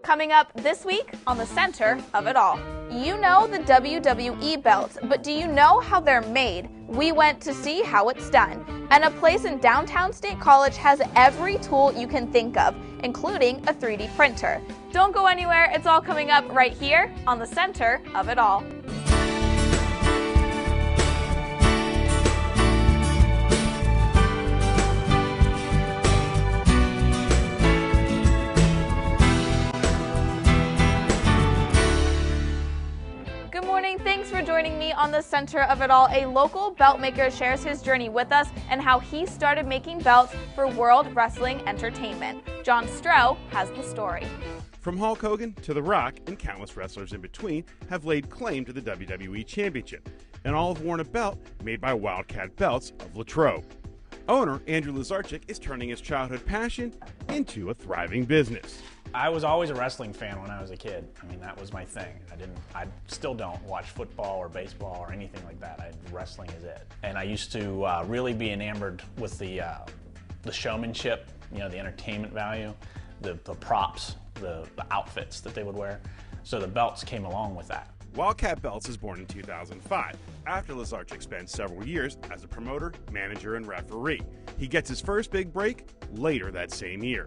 Coming up this week on the Center of It All. You know the WWE belts, but do you know how they're made? We went to see how it's done. And a place in downtown State College has every tool you can think of, including a 3D printer. Don't go anywhere, it's all coming up right here on the Center of It All. Good morning, thanks for joining me on the Center of It All. A local belt maker shares his journey with us and how he started making belts for World Wrestling Entertainment. John Stroh has the story. From Hulk Hogan to The Rock and countless wrestlers in between have laid claim to the WWE Championship, and all have worn a belt made by Wildcat Belts of Latrobe. Owner Andrew Lazarchik is turning his childhood passion into a thriving business. I was always a wrestling fan when I was a kid. I mean, that was my thing. I still don't watch football or baseball or anything like that. Wrestling is it. And I used to really be enamored with the showmanship, you know, the entertainment value, the props, the outfits that they would wear. So the belts came along with that. Wildcat Belts is born in 2005, after Lazarchik spent several years as a promoter, manager, and referee. He gets his first big break later that same year.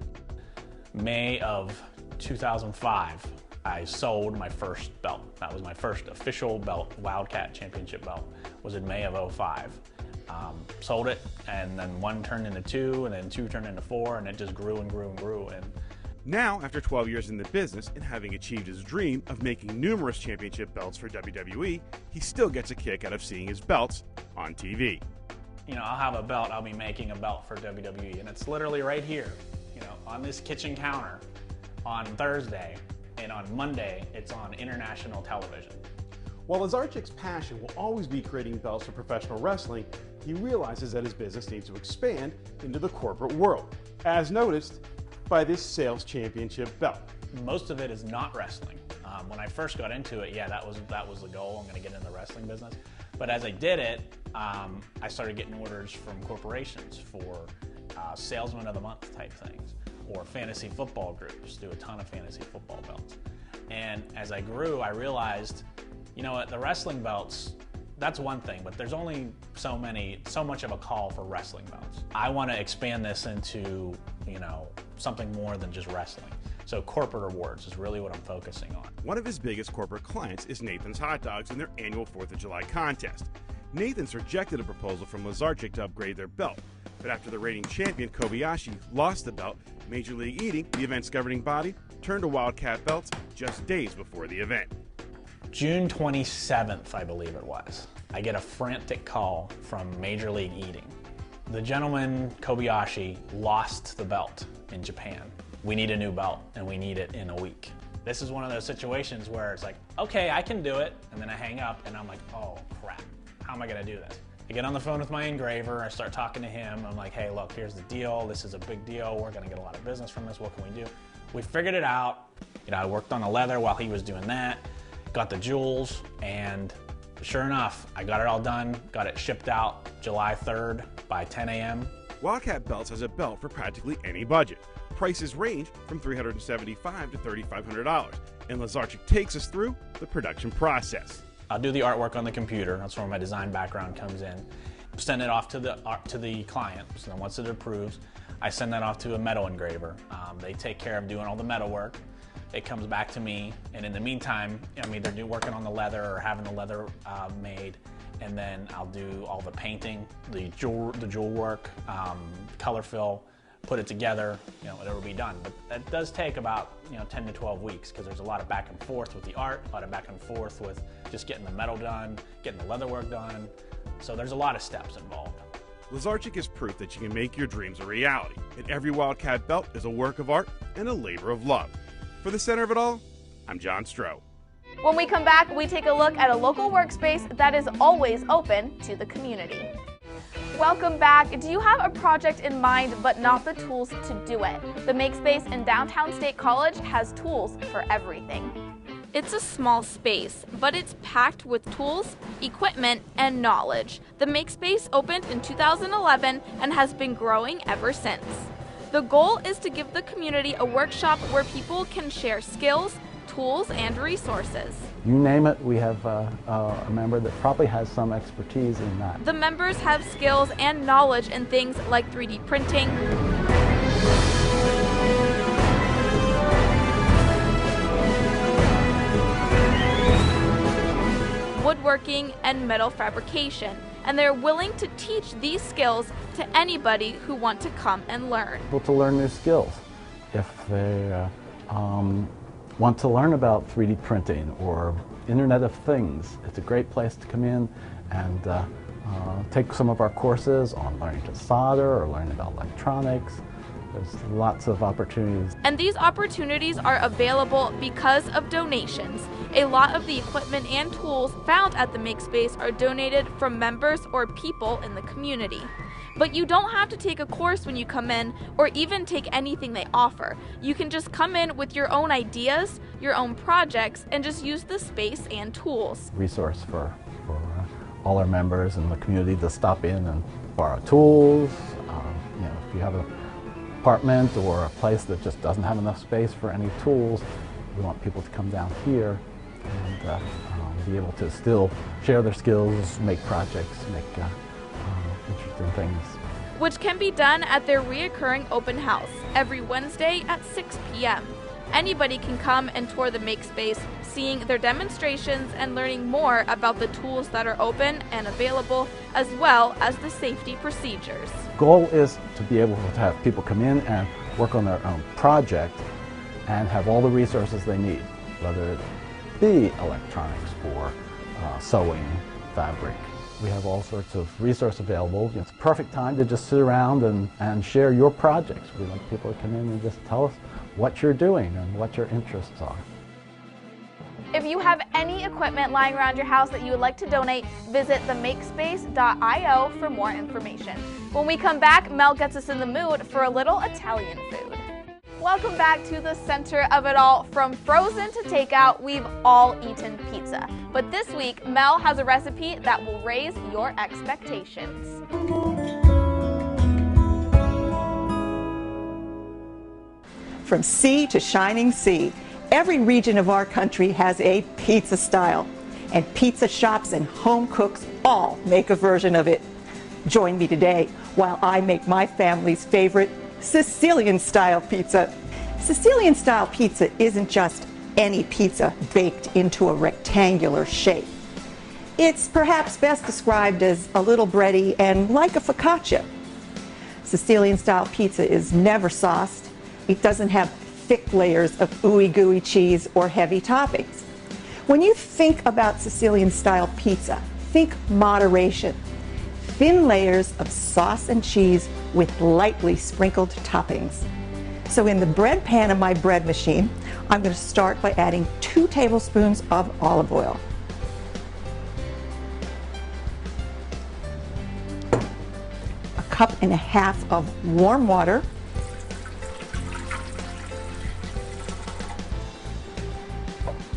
May of 2005, I sold my first belt. That was my first official belt, Wildcat Championship belt, was in May of 2005. Sold it, and then one turned into two, and then two turned into four, and it just grew and grew and grew. And now, after 12 years in the business and having achieved his dream of making numerous championship belts for WWE, he still gets a kick out of seeing his belts on TV. You know, I'll have a belt, I'll be making a belt for WWE, and it's literally right here. You know, on this kitchen counter on Thursday, and on Monday, it's on international television. While Lazarchik's passion will always be creating belts for professional wrestling, he realizes that his business needs to expand into the corporate world, as noticed by this sales championship belt. Most of it is not wrestling. When I first got into it, yeah, that was the goal. I'm going to get into the wrestling business. But as I did it, I started getting orders from corporations for Salesman of the Month type things, or fantasy football groups do a ton of fantasy football belts. And as I grew, I realized, you know what, the wrestling belts, that's one thing, but there's only so much of a call for wrestling belts. I want to expand this into, you know, something more than just wrestling. So corporate awards is really what I'm focusing on. One of his biggest corporate clients is Nathan's Hot Dogs in their annual 4th of July contest. Nathan's rejected a proposal from Lazarchik to upgrade their belt, but after the reigning champion Kobayashi lost the belt, Major League Eating, the event's governing body, turned to Wildcat Belts just days before the event. June 27th, I believe it was, I get a frantic call from Major League Eating. The gentleman, Kobayashi, lost the belt in Japan. We need a new belt, and we need it in a week. This is one of those situations where it's like, okay, I can do it, and then I hang up, and I'm like, oh crap, how am I gonna do this? I get on the phone with my engraver, I start talking to him, I'm like, hey, look, here's the deal, this is a big deal, we're gonna get a lot of business from this, what can we do? We figured it out. You know, I worked on the leather while he was doing that, got the jewels, and sure enough, I got it all done, got it shipped out July 3rd by 10 a.m. Wildcat Belts has a belt for practically any budget. Prices range from $375 to $3,500, and Lazarchik takes us through the production process. I'll do the artwork on the computer. That's where my design background comes in. Send it off to the client. So then once it approves, I send that off to a metal engraver. They take care of doing all the metal work. It comes back to me, and in the meantime, I'm either working on the leather or having the leather made, and then I'll do all the painting, the jewel work, color fill, put it together, you know, it'll be done. But that does take about, you know, 10 to 12 weeks because there's a lot of back and forth with the art, a lot of back and forth with just getting the metal done, getting the leather work done. So there's a lot of steps involved. Lazarchik is proof that you can make your dreams a reality, and every Wildcat belt is a work of art and a labor of love. For the Center of It All, I'm John Stroh. When we come back, we take a look at a local workspace that is always open to the community. Welcome back. Do you have a project in mind but not the tools to do it? The Makespace in downtown State College has tools for everything. It's a small space, but it's packed with tools, equipment, and knowledge. The Makespace opened in 2011 and has been growing ever since. The goal is to give the community a workshop where people can share skills, tools, and resources. You name it, we have a member that probably has some expertise in that. The members have skills and knowledge in things like 3D printing, woodworking, and metal fabrication, and they're willing to teach these skills to anybody who want to come and learn. People to learn new skills. If they want to learn about 3D printing or Internet of Things, it's a great place to come in and take some of our courses on learning to solder or learning about electronics. There's lots of opportunities. And these opportunities are available because of donations. A lot of the equipment and tools found at the Makespace are donated from members or people in the community. But you don't have to take a course when you come in or even take anything they offer. You can just come in with your own ideas, your own projects, and just use the space and tools. Resource for all our members in the community to stop in and borrow tools. If you have an apartment or a place that just doesn't have enough space for any tools, we want people to come down here and be able to still share their skills, make projects, make interesting things. Which can be done at their reoccurring open house every Wednesday at 6 p.m. Anybody can come and tour the Makespace, seeing their demonstrations and learning more about the tools that are open and available, as well as the safety procedures. The goal is to be able to have people come in and work on their own project and have all the resources they need, whether it be electronics or sewing, fabric. We have all sorts of resources available. It's a perfect time to just sit around and share your projects. We like people to come in and just tell us what you're doing and what your interests are. If you have any equipment lying around your house that you would like to donate, visit themakespace.io for more information. When we come back, Mel gets us in the mood for a little Italian food. Welcome back to the center of it all. From frozen to takeout, we've all eaten pizza. But this week, Mel has a recipe that will raise your expectations. From sea to shining sea, every region of our country has a pizza style. And pizza shops and home cooks all make a version of it. Join me today while I make my family's favorite Sicilian-style pizza. Sicilian-style pizza isn't just any pizza baked into a rectangular shape. It's perhaps best described as a little bready and like a focaccia. Sicilian-style pizza is never sauced. It doesn't have thick layers of ooey-gooey cheese or heavy toppings. When you think about Sicilian-style pizza, think moderation. Thin layers of sauce and cheese with lightly sprinkled toppings. So in the bread pan of my bread machine, I'm going to start by adding 2 tablespoons of olive oil. A cup and a half of warm water.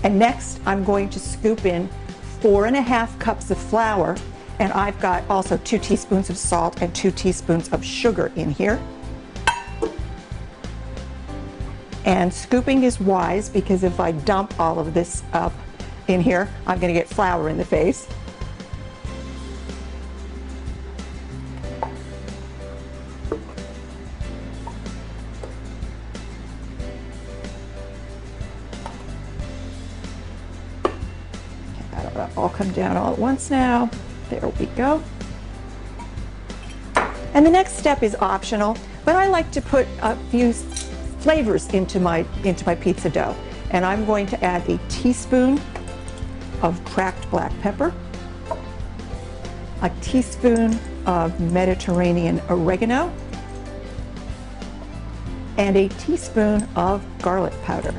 And next, I'm going to scoop in 4½ cups of flour. And I've got also 2 teaspoons of salt and 2 teaspoons of sugar in here. And scooping is wise because if I dump all of this up in here, I'm going to get flour in the face. That'll all come down all at once now. There we go. And the next step is optional, but I like to put a few flavors into my pizza dough. And I'm going to add a teaspoon of cracked black pepper, a teaspoon of Mediterranean oregano, and a teaspoon of garlic powder.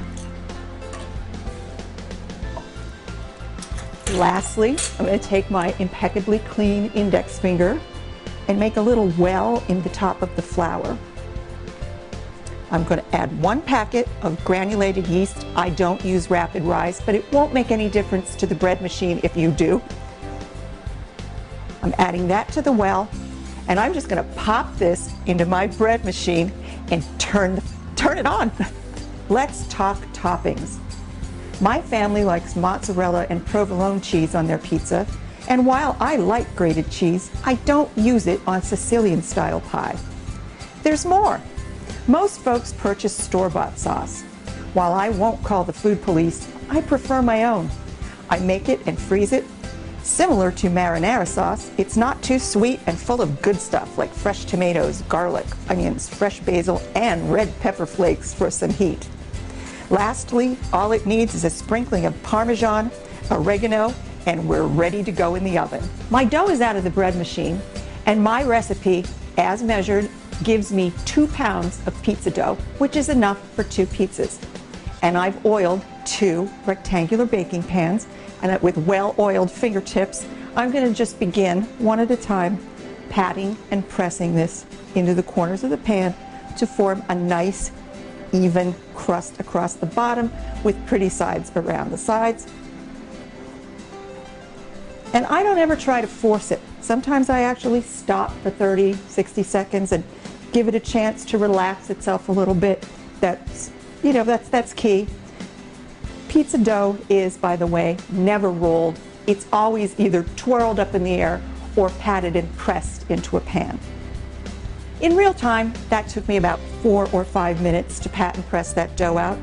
Lastly, I'm going to take my impeccably clean index finger and make a little well in the top of the flour. I'm going to add 1 packet of granulated yeast. I don't use rapid rise, but it won't make any difference to the bread machine if you do. I'm adding that to the well, and I'm just going to pop this into my bread machine and turn it on. Let's talk toppings. My family likes mozzarella and provolone cheese on their pizza, and while I like grated cheese, I don't use it on Sicilian-style pie. There's more. Most folks purchase store-bought sauce. While I won't call the food police, I prefer my own. I make it and freeze it. Similar to marinara sauce, it's not too sweet and full of good stuff like fresh tomatoes, garlic, onions, fresh basil, and red pepper flakes for some heat. Lastly, all it needs is a sprinkling of Parmesan, oregano, and we're ready to go in the oven. My dough is out of the bread machine, and my recipe, as measured, gives me 2 pounds of pizza dough, which is enough for 2 pizzas. And I've oiled 2 rectangular baking pans, and with well-oiled fingertips, I'm going to just begin, one at a time, patting and pressing this into the corners of the pan to form a nice, even crust across the bottom with pretty sides around the sides. And I don't ever try to force it. Sometimes I actually stop for 30, 60 seconds and give it a chance to relax itself a little bit. That's key. Pizza dough is, by the way, never rolled. It's always either twirled up in the air or patted and pressed into a pan. In real time, that took me about 4 or 5 minutes to pat and press that dough out,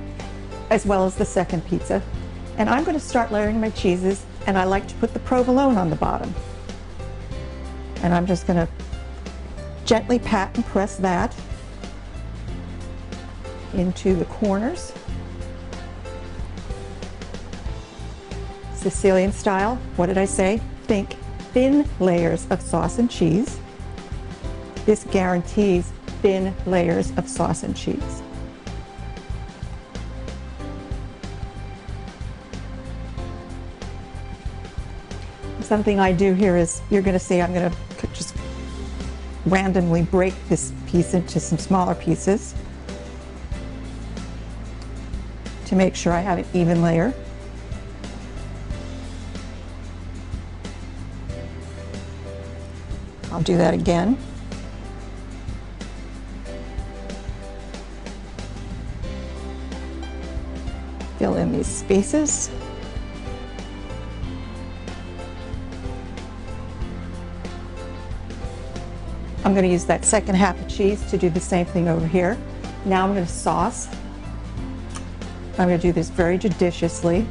as well as the second pizza. And I'm going to start layering my cheeses, and I like to put the provolone on the bottom. And I'm just going to gently pat and press that into the corners. Sicilian style, what did I say? Think thin layers of sauce and cheese. This guarantees thin layers of sauce and cheese. Something I do here is, you're going to see, I'm going to just randomly break this piece into some smaller pieces to make sure I have an even layer. I'll do that again. Fill in these spaces. I'm going to use that second half of cheese to do the same thing over here. Now I'm going to sauce. I'm going to do this very judiciously.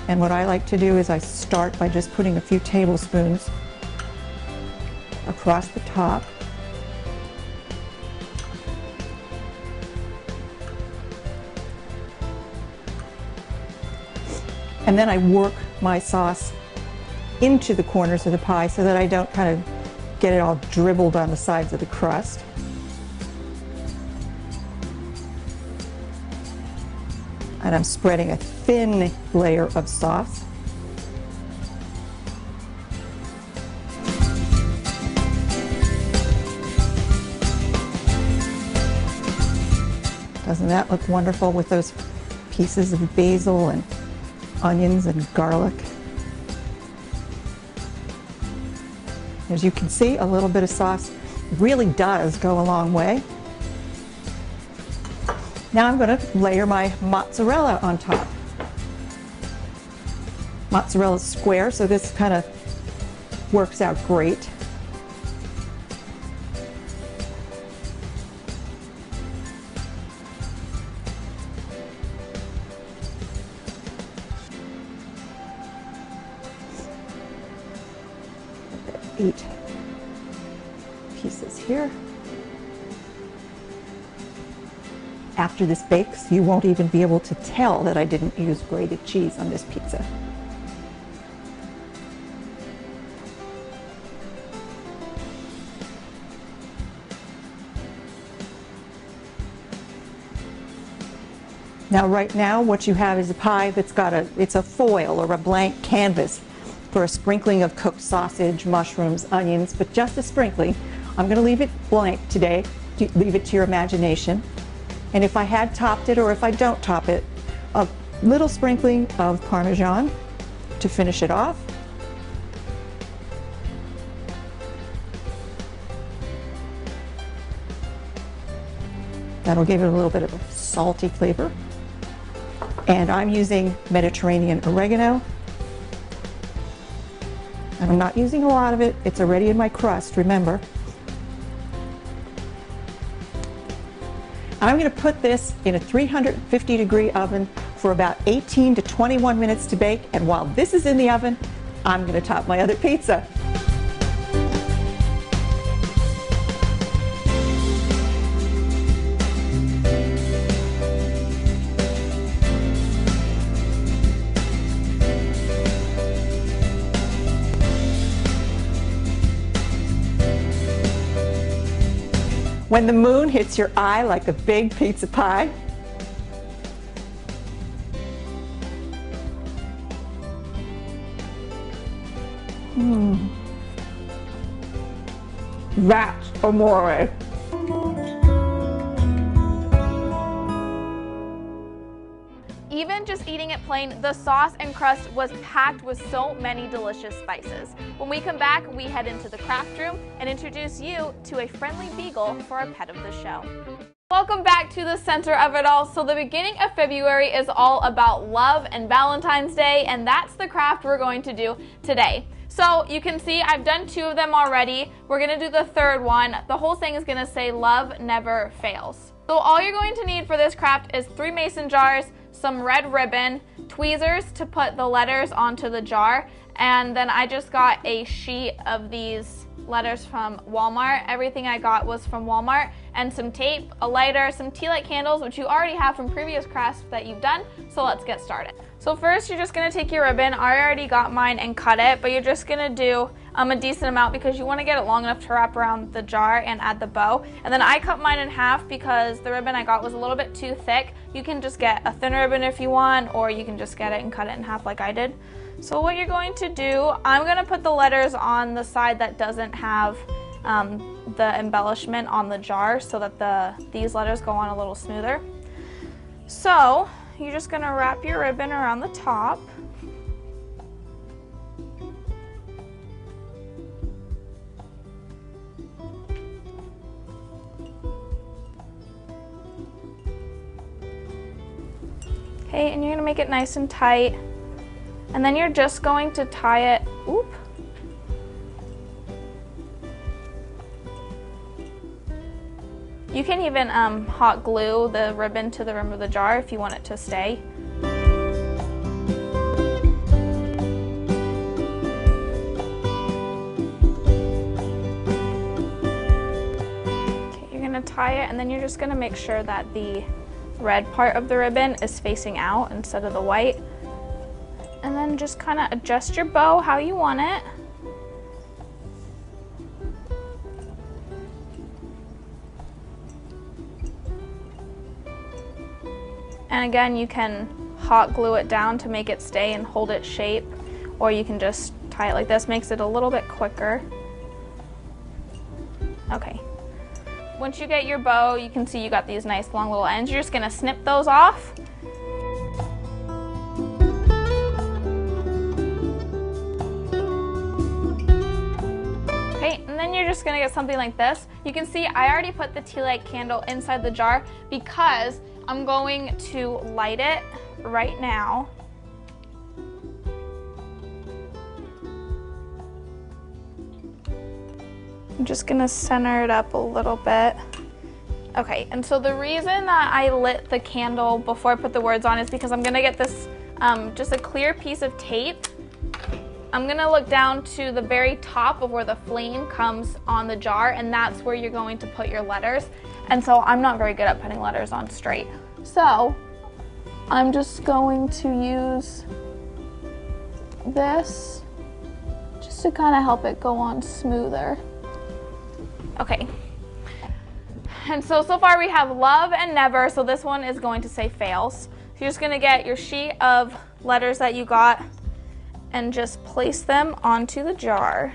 And what I like to do is I start by just putting a few tablespoons across the top. And then I work my sauce into the corners of the pie so that I don't kind of get it all dribbled on the sides of the crust. And I'm spreading a thin layer of sauce. Doesn't that look wonderful with those pieces of basil and onions and garlic? As you can see, a little bit of sauce really does go a long way. Now I'm going to layer my mozzarella on top. Mozzarella's square, so this kind of works out great. Put 8 pieces here. After this bakes, you won't even be able to tell that I didn't use grated cheese on this pizza. Now right now what you have is a pie that's got it's a foil or a blank canvas for a sprinkling of cooked sausage, mushrooms, onions, but just a sprinkling. I'm going to leave it blank today, leave it to your imagination. And if I had topped it, or if I don't top it, a little sprinkling of Parmesan to finish it off. That'll give it a little bit of a salty flavor. And I'm using Mediterranean oregano. And I'm not using a lot of it. It's already in my crust, remember. I'm going to put this in a 350-degree oven for about 18 to 21 minutes to bake. And while this is in the oven, I'm going to top my other pizza. When the moon hits your eye like a big pizza pie, that's Amore. Even just eating it plain, the sauce and crust was packed with so many delicious spices. When we come back, we head into the craft room and introduce you to a friendly beagle for a pet of the show. Welcome back to the center of it all. So the beginning of February is all about love and Valentine's Day, and that's the craft we're going to do today. So you can see I've done 2 of them already. We're gonna do the 3rd one. The whole thing is gonna say love never fails. So all you're going to need for this craft is 3 mason jars, some red ribbon, tweezers to put the letters onto the jar, and then I just got a sheet of these letters from Walmart. Everything I got was from Walmart, and some tape, a lighter, some tea light candles, which you already have from previous crafts that you've done. So let's get started. So first you're just gonna take your ribbon. I already got mine and cut it, but you're just gonna do a decent amount because you wanna get it long enough to wrap around the jar and add the bow. And then I cut mine in half because the ribbon I got was a little bit too thick. You can just get a thin ribbon if you want, or you can just get it and cut it in half like I did. So what you're going to do, I'm gonna put the letters on the side that doesn't have the embellishment on the jar so that these letters go on a little smoother. So you're just gonna wrap your ribbon around the top. Okay, and you're gonna make it nice and tight. And then you're just going to tie it, You can even hot glue the ribbon to the rim of the jar if you want it to stay. Okay, you're gonna tie it, and then you're just gonna make sure that the red part of the ribbon is facing out instead of the white. And then just kind of adjust your bow how you want it. And again, you can hot glue it down to make it stay and hold its shape, or you can just tie it like this, makes it a little bit quicker. Okay. Once you get your bow, you can see you got these nice long little ends. You're just gonna snip those off. Okay, and then you're just gonna get something like this. You can see I already put the tea light candle inside the jar because I'm going to light it right now. I'm just gonna center it up a little bit. Okay, and so the reason that I lit the candle before I put the words on is because I'm gonna get this, just a clear piece of tape. I'm gonna look down to the very top of where the flame comes on the jar, and that's where you're going to put your letters. And so I'm not very good at putting letters on straight. So I'm just going to use this just to kind of help it go on smoother. Okay. And so far we have love and never, so this one is going to say fails. So you're just gonna get your sheet of letters that you got and just place them onto the jar.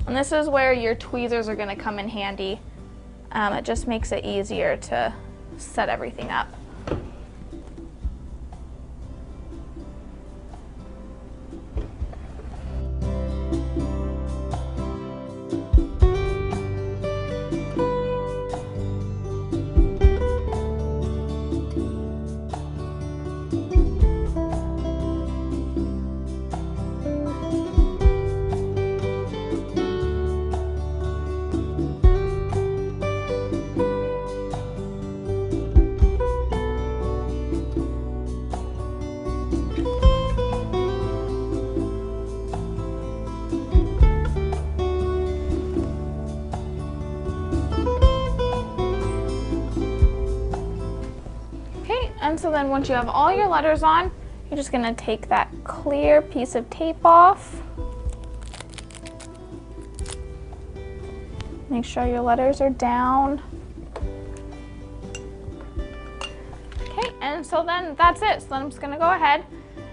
And this is where your tweezers are gonna come in handy. It just makes it easier to set everything up. And so then once you have all your letters on, you're just gonna take that clear piece of tape off. Make sure your letters are down. Okay, and so then that's it. So then I'm just gonna go ahead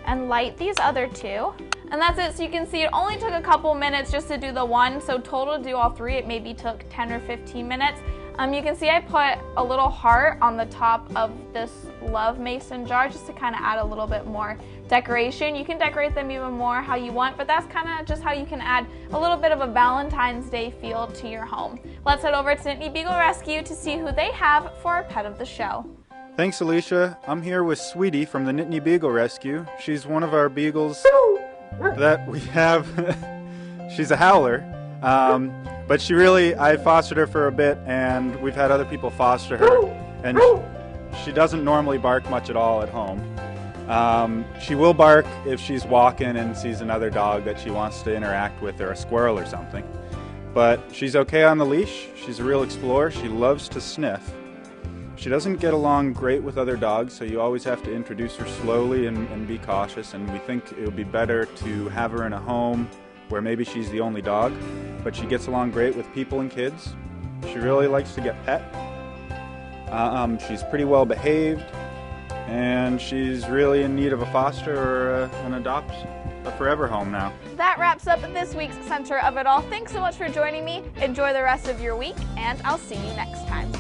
and light these other two. And that's it. So you can see it only took a couple minutes just to do the one. So total to do all three, it maybe took 10 or 15 minutes. You can see I put a little heart on the top of this love mason jar just to kind of add a little bit more decoration. You can decorate them even more how you want, but that's kind of just how you can add a little bit of a Valentine's Day feel to your home. Let's head over to Nittany Beagle Rescue to see who they have for our pet of the show. Thanks, Alicia. I'm here with Sweetie from the Nittany Beagle Rescue. She's one of our beagles that we have. She's a howler, but I fostered her for a bit, and we've had other people foster her, and she doesn't normally bark much at all at home. She will bark if she's walking and sees another dog that she wants to interact with, or a squirrel or something. But she's okay on the leash. She's a real explorer. She loves to sniff. She doesn't get along great with other dogs, so you always have to introduce her slowly and be cautious, and we think it would be better to have her in a home where maybe she's the only dog, but she gets along great with people and kids. She really likes to get pet. She's pretty well behaved, and she's really in need of a foster or a forever home now. That wraps up this week's Center of It All. Thanks so much for joining me. Enjoy the rest of your week, and I'll see you next time.